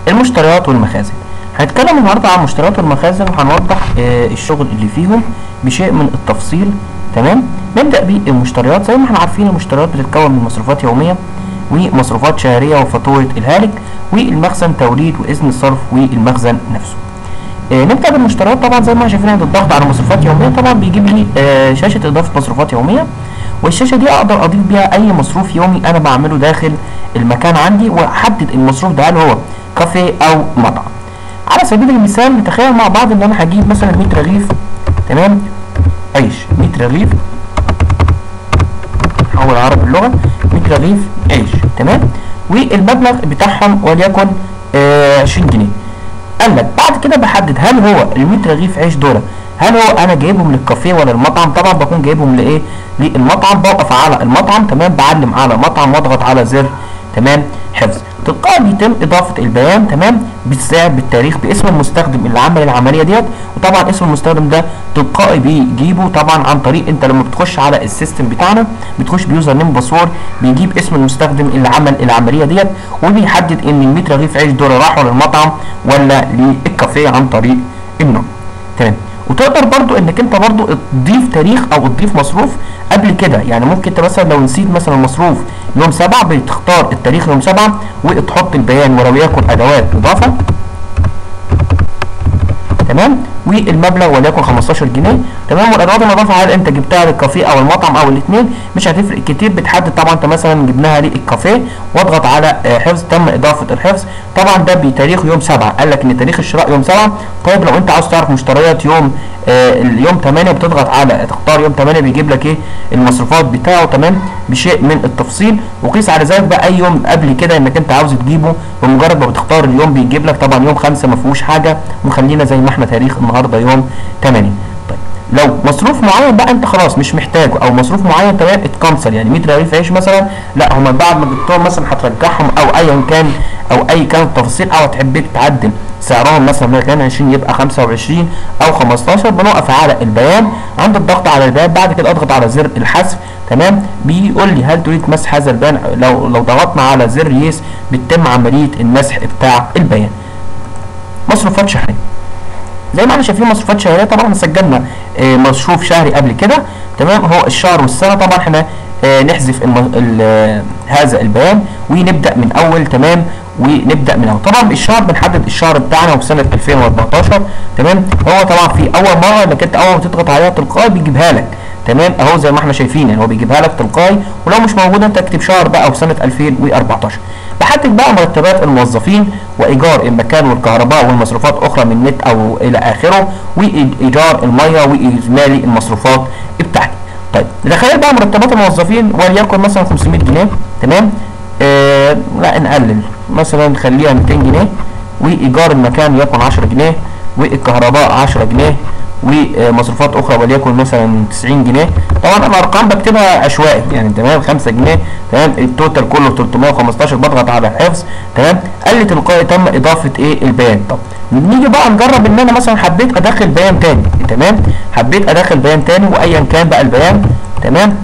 المشتريات والمخازن. هنتكلم النهارده عن المشتريات والمخازن وهنوضح الشغل اللي فيهم بشيء من التفصيل. تمام. نبدا بالمشتريات. زي ما احنا عارفين المشتريات بتتكون من مصروفات يوميه ومصروفات شهريه وفاتوره الهالك، والمخزن توريد واذن الصرف والمخزن نفسه. نبدا بالمشتريات. طبعا زي ما احنا شايفين عند الضغط على مصروفات يوميه طبعا بيجيب لي شاشه اضافه مصروفات يوميه، والشاشه دي اقدر اضيف بيها اي مصروف يومي انا بعمله داخل المكان عندي، واحدد المصروف ده هل هو كافيه او مطعم. على سبيل المثال نتخيل مع بعض ان انا هجيب مثلا 100 رغيف، تمام، عيش، 100 رغيف، حول عربي اللغه، 100 رغيف عيش، تمام، والمبلغ بتاعهم وليكن 20 جنيه. قال لك بعد كده بحدد هل هو ال 100 رغيف عيش دول هل هو انا جايبهم للكافيه ولا المطعم. طبعا بكون جايبهم لايه؟ للمطعم. بوقف على المطعم، تمام، بعلم على مطعم واضغط على زر، تمام، حفظ. تلقائي بيتم اضافه البيان، تمام، بالسعر بالتاريخ باسم المستخدم اللي عمل العمليه ديت. وطبعا اسم المستخدم ده تلقائي بيجيبه طبعا عن طريق انت لما بتخش على السيستم بتاعنا بتخش بيوزر نيم باسورد، بيجيب اسم المستخدم اللي عمل العمليه ديت، وبيحدد ان ال 100 رغيف عيش دول راحوا للمطعم ولا للكافيه عن طريق النوع. تمام. وتقدر برضو انك انت برضو تضيف تاريخ او تضيف مصروف قبل كده. يعني ممكن انت مثلا لو نسيت مثلا المصروف يوم 7 بتختار التاريخ يوم 7 وتحط البيان ولو يكن ادوات اضافه، تمام، والمبلغ وليكن 15 جنيه، تمام. والادوات الاضافه هل انت جبتها للكافيه او المطعم او الاثنين مش هتفرق كتير. بتحدد طبعا انت مثلا جبناها للكافيه واضغط على حفظ، تم اضافه الحفظ. طبعا ده بتاريخ يوم 7، قال لك ان تاريخ الشراء يوم 7. طيب لو انت عاوز تعرف مشتريات يوم اليوم 8 بتضغط على تختار يوم 8 بيجيب لك ايه المصروفات بتاعه، تمام، بشيء من التفصيل. وقيس على ذلك بقى اي يوم قبل كده انك انت عاوز تجيبه، بمجرد ما بتختار اليوم بيجيب لك. طبعا يوم 5 ما فيهوش حاجه وخلينا زي ما احنا تاريخ النهارده يوم 8. طيب لو مصروف معين بقى انت خلاص مش محتاجه او مصروف معين تمام اتكنسل، يعني 100 رغيف عيش مثلا لا هم بعد ما جبتهم مثلا هترجعهم او ايا كان او اي كانت التفاصيل او هتحب تعدل سعرهم مثلا كان 20 يبقى 25 او 15، بنوقف على البيان. عند الضغط على البيان بعد كده اضغط على زر الحذف، تمام، بيقول لي هل تريد مسح هذا البيان. لو ضغطنا على زر يس بتتم عمليه المسح بتاع البيان. مصروفات شهريه. زي ما احنا شايفين مصروفات شهريه طبعا سجلنا مصروف شهري قبل كده، تمام، هو الشهر والسنه. طبعا احنا نحذف هذا البيان ونبدا من اول، تمام، ونبدا من اول. طبعا الشهر بنحدد الشهر بتاعنا وفي سنه 2014، تمام. هو طبعا في اول مره انك انت اول ما تضغط عليها تلقائي بيجيبها لك، تمام، اهو زي ما احنا شايفين يعني هو بيجيبها لك تلقائي، ولو مش موجوده انت اكتب شهر بقى وفي سنه 2014. بحدد بقى مرتبات الموظفين وايجار المكان والكهرباء والمصروفات اخرى من نت او الى اخره، وايجار الميه واجمالي المصروفات بتاعتي. طيب نتخيل بقى مرتبات الموظفين وليكن مثلا 500 جنيه، تمام، لا نقلل مثلا نخليها 200 جنيه، وايجار المكان يكون 10 جنيه، والكهرباء 10 جنيه، ومصروفات اخرى وليكن مثلا 90 جنيه. طبعا الارقام بكتبها عشوائي يعني، تمام، 5 جنيه، تمام، التوتال كله 315. بضغط على الحفظ، تمام، قال لي تلقائي تم اضافه ايه البيان. طب نيجي بقى نجرب ان انا مثلا حبيت ادخل بيان تاني، تمام، حبيت ادخل بيان تاني وايا كان بقى البيان، تمام،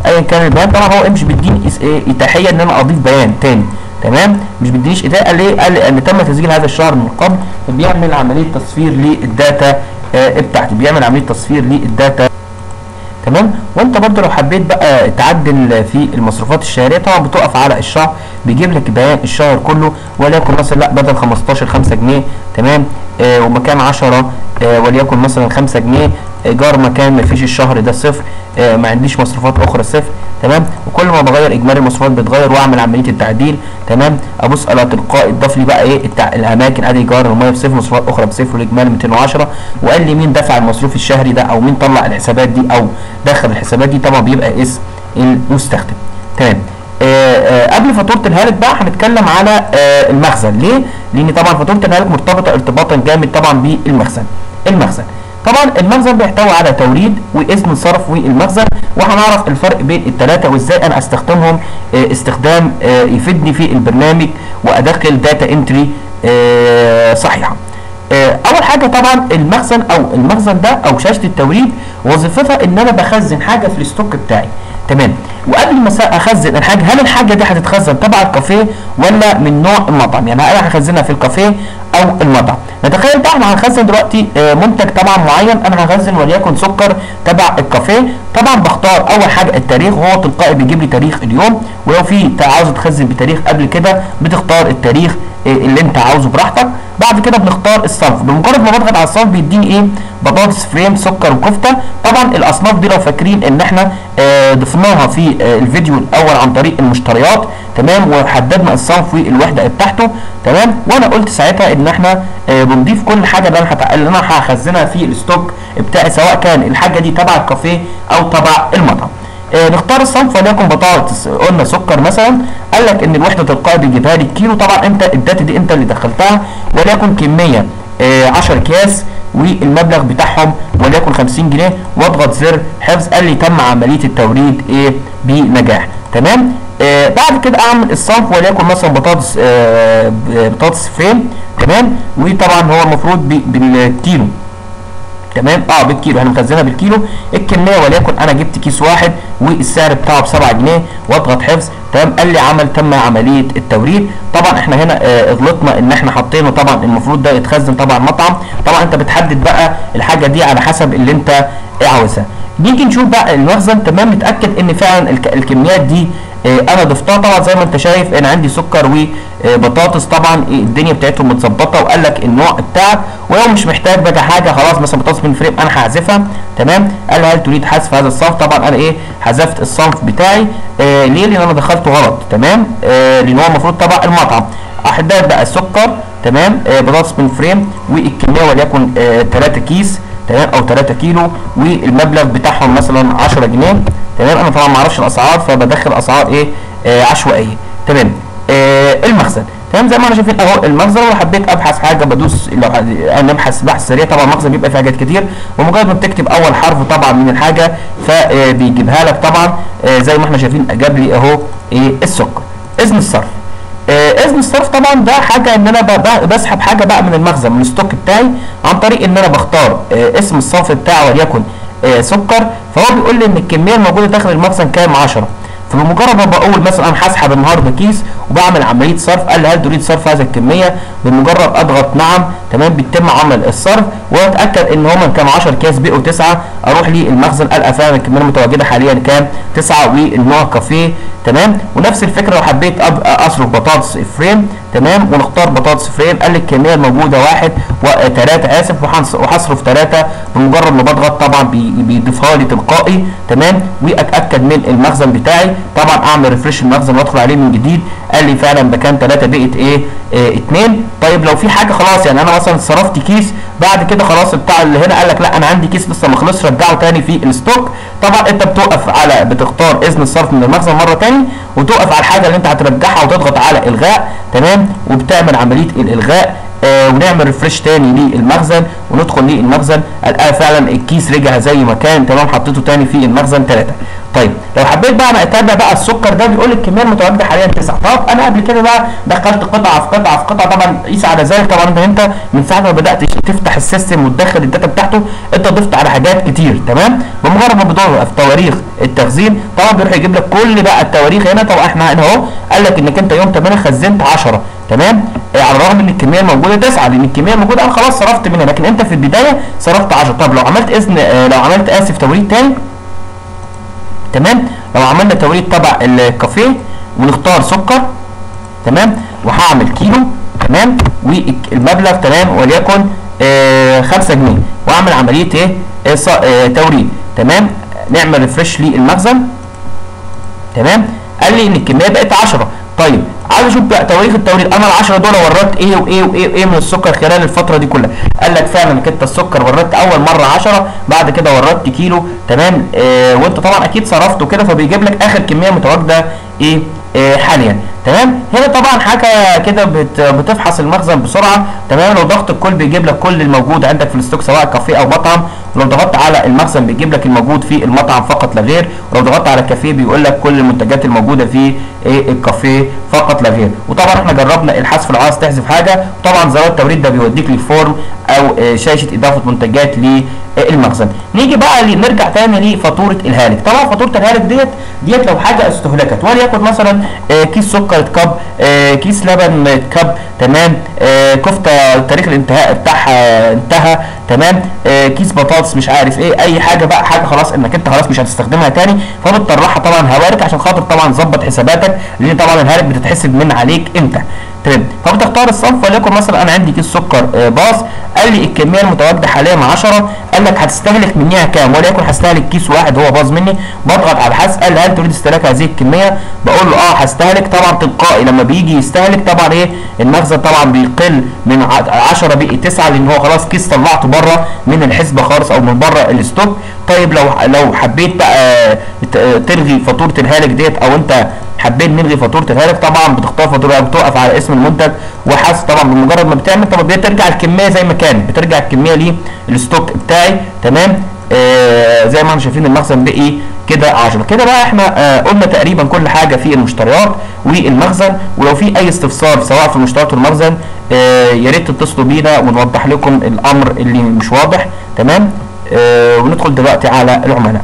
ايا كان البيان. طبعا هو مش بيديني اتاحيه ان انا اضيف بيان تاني، تمام، مش بيدينيش اتاحيه. ليه؟ قال لي ان تم تسجيل هذا الشهر من قبل، وبيعمل عمليه تصفير للداتا بتاعتي، بيعمل عمليه تصفير للداتا، تمام. وانت برضه لو حبيت بقى تعدل في المصروفات الشهريه طبعا بتقف على الشهر بيجيب لك بيان الشهر كله، وليكن مثلا لا بدل 15 5 جنيه، تمام، ومكان 10 وليكن مثلا 5 جنيه. ايجار مكان ما فيش الشهر ده صفر، ما عنديش مصروفات اخرى صفر، تمام. وكل ما بغير اجمالي المصروفات بتغير واعمل عمليه التعديل، تمام. ابص على تلقائي اضاف لي بقى ايه الاماكن، ادي ايجار الميه بصفر، مصروفات اخرى بصفر، والاجمالي 210. وقال لي مين دفع المصروف الشهري ده او مين طلع الحسابات دي او دخل الحسابات دي. طبعا بيبقى اسم المستخدم، تمام. قبل فاتوره الهالك بقى هنتكلم على المخزن. ليه؟ لان طبعا فاتوره الهالك مرتبطه ارتباطا جامد طبعا بالمخزن. طبعا المخزن بيحتوي على توريد واذن صرف والمخزن، وهنعرف الفرق بين الثلاثه وازاي انا استخدمهم استخدام يفيدني في البرنامج وادخل داتا انتري صحيحه. اول حاجه طبعا المخزن ده او شاشه التوريد وظيفتها ان انا بخزن حاجه في الستوك بتاعي، تمام. وقبل ما اخزن الحاجه، هل الحاجه دي هتتخزن تبع الكافيه ولا من نوع المطعم؟ يعني انا هخزنها في الكافيه او المطعم. نتخيل بقى احنا هنخزن دلوقتي منتج طبعا معين، انا هخزن وليكن سكر تبع الكافيه. طبعا بختار اول حاجه التاريخ، وهو تلقائي بيجيب لي تاريخ اليوم، ولو في عاوز تخزن بتاريخ قبل كده بتختار التاريخ اللي انت عاوزه براحتك. بعد كده بنختار الصنف، بمجرد ما بضغط على الصنف بيديني ايه؟ بطاطس فريم، سكر وكفته. طبعا الاصناف دي لو فاكرين ان احنا ضفناها في الفيديو الاول عن طريق المشتريات، تمام، وحددنا الصنف والوحده بتاعته، تمام. وانا قلت ساعتها ان احنا بنضيف كل حاجه اللي انا هخزنها في الستوك بتاعي، سواء كان الحاجه دي تبع الكافيه او تبع المطعم. نختار الصنف وليكن بطاطس، قلنا سكر مثلا، قال لك ان الوحده تلقائي بيجيبها لي كيلو. طبعا انت الداتا دي انت اللي دخلتها، وليكن كميه 10 اكياس والمبلغ بتاعهم وليكن 50 جنيه، واضغط زر حفظ. قال لي تم عمليه التوريد بنجاح، تمام. بعد كده اعمل الصنف وليكن مثلا بطاطس فريم، تمام. وطبعا هو المفروض بالكيلو، تمام. بالكيلو، احنا مخزنها بالكيلو. الكميه وليكن انا جبت كيس واحد والسعر بتاعه ب7 جنيه، واضغط حفظ، تمام. قال لي تم عمليه التوريد. طبعا احنا هنا غلطنا ان احنا حطينا، طبعا المفروض ده يتخزن طبعا مطعم. طبعا انت بتحدد بقى الحاجه دي على حسب اللي انت عاوزها. نيجي نشوف بقى المخزن، تمام. نتاكد ان فعلا الكميات دي انا ضفتها. طبعا زي ما انت شايف انا عندي سكر وبطاطس، طبعا الدنيا بتاعتهم متظبطه، وقال لك النوع بتاعك. ولو مش محتاج بقى حاجه خلاص، مثلا بطاطس من فريم انا هحذفها، تمام. قال لي هل تريد حذف هذا الصنف؟ طبعا انا حذفت الصنف بتاعي. ليه؟ لان انا دخلته غلط، تمام. لان هو المفروض تبع المطعم. احدد بقى السكر، تمام، بطاطس من فريم، والكميه وليكن 3 كيس، تمام، او 3 كيلو، والمبلغ بتاعهم مثلا 10 جنيه، تمام. انا طبعا ما اعرفش الاسعار، فبدخل اسعار عشوائيه، تمام. المخزن، تمام. زي ما احنا شايفين اهو المخزن. لو حبيت ابحث حاجه بدوس، لو انا ابحث بحث سريع، طبعا المخزن بيبقى فيه حاجات كتير، ومجرد ما بتكتب اول حرف طبعا من الحاجه فبيجيبها لك. طبعا زي ما احنا شايفين جاب لي اهو السكر. اذن الصرف، اذن الصرف طبعا ده حاجه ان انا بسحب حاجه بقى من المخزن من الستوك بتاعي، عن طريق ان انا بختار اسم الصنف بتاعه وليكن سكر. فهو بيقول لي ان الكميه الموجوده داخل المخزن كام؟ 10. فبمجرد ما بقول مثلا انا هسحب النهارده كيس وبعمل عمليه صرف، قال لي هل تريد صرف هذا الكميه؟ بمجرد اضغط نعم، تمام، بيتم عمل الصرف، واتاكد ان هم كانوا 10 اكياس بقوا 9. اروح للمخزن القى فعلا الكميه المتواجده حاليا كام؟ 9، والنوع كافيه، تمام. ونفس الفكره لو حبيت اصرف بطاطس فريم، تمام، ونختار بطاطس فريم، قال لي الكميه الموجوده 1 و3 اسف، وهصرف 3. بمجرد ما بضغط طبعا بيضيفها لي تلقائي، تمام. واتاكد من المخزن بتاعي، طبعا اعمل ريفريش المخزن وادخل عليه من جديد. قال لي فعلا ده كان 3 بقت 2. طيب لو في حاجه خلاص، يعني انا مثلا صرفت كيس بعد كده خلاص بتاع اللي هنا قال لك لا انا عندي كيس لسه ما خلصش، رجعه تاني في الستوك. طبعا انت بتختار اذن الصرف من المخزن مره تاني، وتوقف على الحاجه اللي انت هترجعها وتضغط على الغاء، تمام، وبتعمل عمليه الالغاء. ونعمل ريفريش تاني للمخزن وندخل للمخزن، القى فعلا الكيس رجع زي ما كان، تمام، حطيته تاني في المخزن 3. طيب لو حبيت بقى انا اتابع بقى السكر ده، بيقول لي الكميه المتواجده حاليا 9. طب انا قبل كده بقى دخلت قطعه في قطعه في قطعه، طبعا قيس على ذلك. طبعا انت من ساعه ما بدات تفتح السيستم وتدخل الداتا بتاعته انت ضفت على حاجات كتير، تمام. بمجرد ما بتضغط في تواريخ التخزين طبعا بيروح يجيب لك كل بقى التواريخ هنا. طبعا احنا هنا اهو قال لك انك انت يوم 8 خزنت 10، تمام، على الرغم ان الكميه الموجوده 9، لان الكميه الموجوده انا خلاص صرفت منها، لكن انت في البدايه صرفت 10. طب لو عملت توريد تاني، تمام، لو عملنا توريد تبع الكافيه ونختار سكر، تمام، وهعمل كيلو، تمام، والمبلغ تمام وليكن 5 جنيه، واعمل عمليه توريد، تمام. نعمل ريفريش للمخزن، تمام. قال لي ان الكميه بقت 10. طيب عايز اشوف بقى تواريخ التوريد، انا ال10 دول وردت ايه وايه وايه وايه من السكر خلال الفتره دي كلها. قال لك فعلا انك انت السكر وردت اول مره 10، بعد كده وردت كيلو، تمام. وانت طبعا اكيد صرفته كده، فبيجيب لك اخر كميه متواجده حاليا، تمام. هنا طبعا حاجه كده بتفحص المخزن بسرعه، تمام. لو ضغط الكل بيجيب لك كل الموجود عندك في الستوك سواء كافيه او مطعم، ولو ضغطت على المخزن بيجيب لك الموجود في المطعم فقط لا غير، ولو ضغطت على الكافيه بيقول لك كل المنتجات الموجوده في الكافيه فقط لا غير. وطبعا احنا جربنا الحذف لو عايز تحذف حاجه، وطبعا زرار التوريد ده بيوديك للفورم او شاشه اضافه منتجات للمخزن. نيجي بقى نرجع تاني لفاتوره الهالك. طبعا فاتوره الهالك ديت لو حاجه استهلكت، وليكن مثلا كيس سكر اتكب، كيس لبن اتكب، تمام، كفته تاريخ الانتهاء بتاعها انتهى، تمام، كيس بطاطس مش عارف ايه، اي حاجه بقى، حاجه خلاص انك انت خلاص مش هتستخدمها تاني، فبتطرحها طبعا هوارك عشان خاطر طبعا تظبط حساباتك، لان طبعا الهالك بتتحسب من عليك انت، تمام. فبتختار الصنف، وليكن مثلا انا عندي كيس سكر باص، قال لي الكميه المتواجده حاليا 10، قال لك هتستهلك منها كام، وليكن هستهلك كيس واحد هو باظ مني، بضغط على الحذف، قال لي هل تريد استهلاك هذه الكميه، بقول له هستهلك. طبعا تلقائي لما بيجي يستهلك طبعا المخزن طبعا بيقل من 10 بقي 9، لان هو خلاص كيس طلعته بره من الحسبه خالص او من بره الستوك. طيب لو حبيت بقى تلغي فاتوره الهالك ديت، او انت حبيت نلغي فاتوره الهالك، طبعا بتختار فاتوره، بتوقف على اسم المنتج وحذف. طبعا بمجرد ما بتعمل طبعا بترجع الكميه زي ما كانت، بترجع الكميه للستوك بتاعي، تمام. زي ما احنا شايفين المخزن بقي كده 10. كده بقى احنا قلنا تقريبا كل حاجه في المشتريات والمخزن. ولو في اي استفسار سواء في المشتريات والمخزن يا ريت تتصلوا بينا ونوضح لكم الامر اللي مش واضح، تمام. وندخل دلوقتي على العملاء.